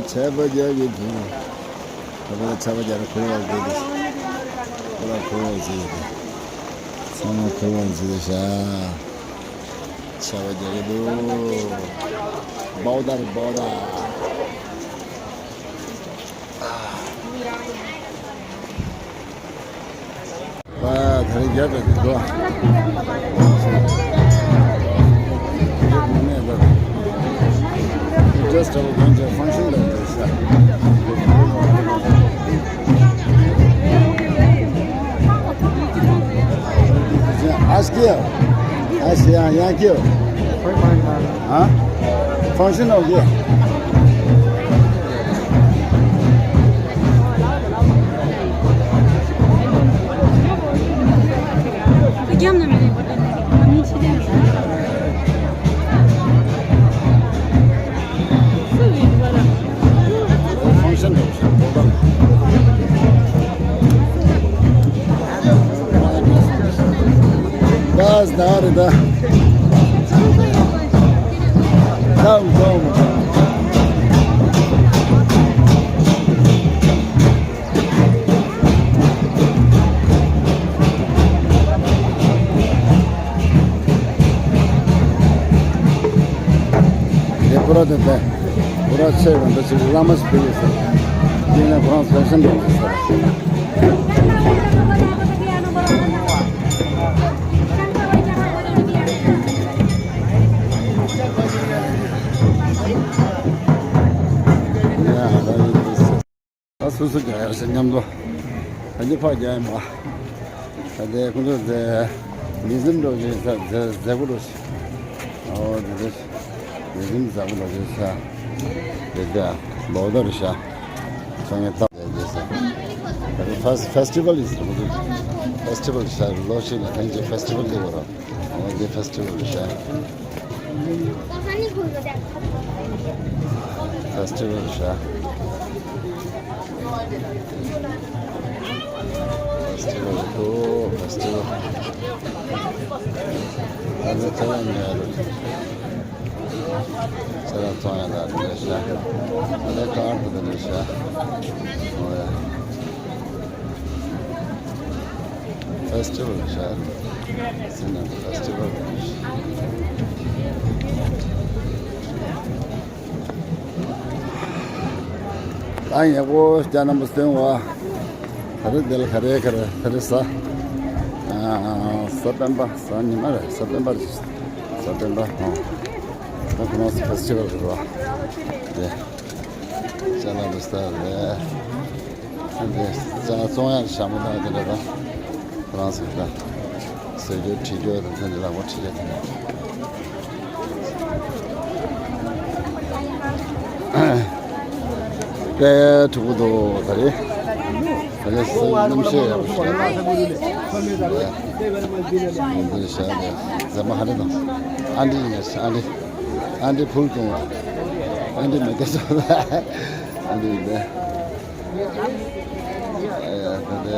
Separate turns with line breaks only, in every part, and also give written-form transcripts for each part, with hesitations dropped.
차바자기 부. 아버지 차바자를 고려할 때도. 뭐라 고려하지. 상어 고려하지. 차바자기도. 바우다를 바우다. 와, 다리 기하다, 좋아. Just a bunch of function like this. Ask you. Ask you. Huh? Function of you. That's not it. Come. Burada da burası şey var, mesela Ramos Pilisi. Yine Fransızın da var. 수수가 생각도 한지 파자 뭐 근데 그런데 리즘도 이제 잡으러 이제 리즘 잡으러 해서 이제 모더르샤 정했다 이제 페스티벌 있어 페스티벌 샤 로시나 현재 페스티벌 되거라 이제 페스티벌 샤 페스티벌 샤 Festival. Hadi tamam ya. Selam Tonya'da arkadaşlar. Hadi kartı da arkadaşlar. Oraya. Festival ya. Senin festival. Ay bu canım istiyor var. Hadi del kare sa. September sani mara September. Bakın nasıl festival var. Canım istiyor. Hadi sana son yer şamada adıyla Fransız'da. Söylüyor, çiğliyor da tanıdılar, o çiğliyor. 네, 두고도 다리. 그래서 넘쳐야 보시죠. 네, 자마 하려나. 안디 풀동. 안디 메게서. 안디네. 근데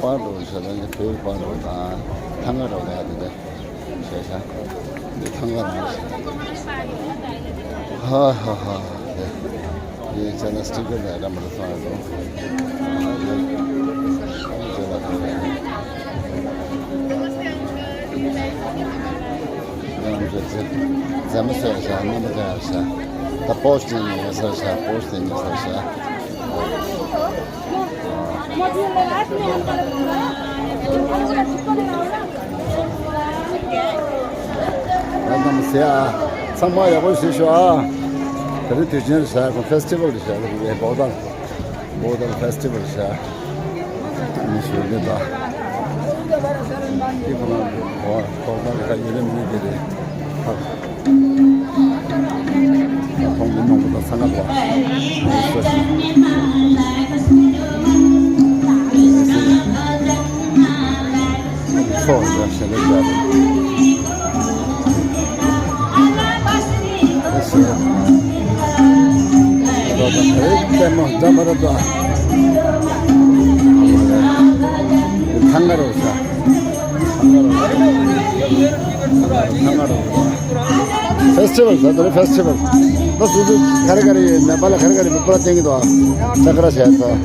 바로 저는 그 바로다 탕으로 가야 돼. 제가 탕으로. 하하하. 이 저는 스티커를 한번 써놔도 замысляется, не нравится. Да постинг, постинг. Adam siyah, sama yapıyorsun şu an. Tabii Türkçe'nin şarkı festival şarkı, Bodal festival şarkı. Ne şöyle da. Bir buna oradan kaydedelim mi dedi. Konumda da sanat var. Çok yaşlı festival छ तर festival बस उदु खरगरी नेपाल खरगरी पुरा tangy दो चक्र छ त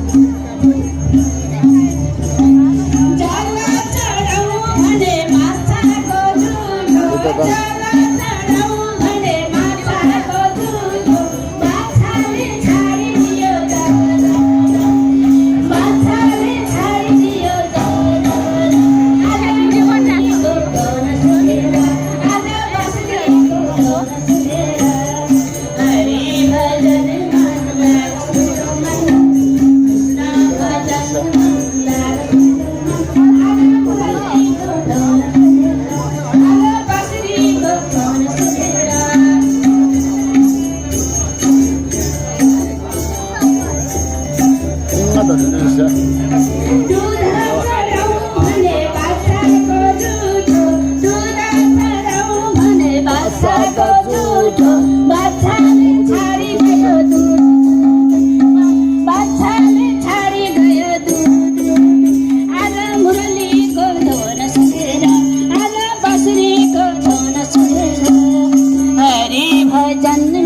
भजन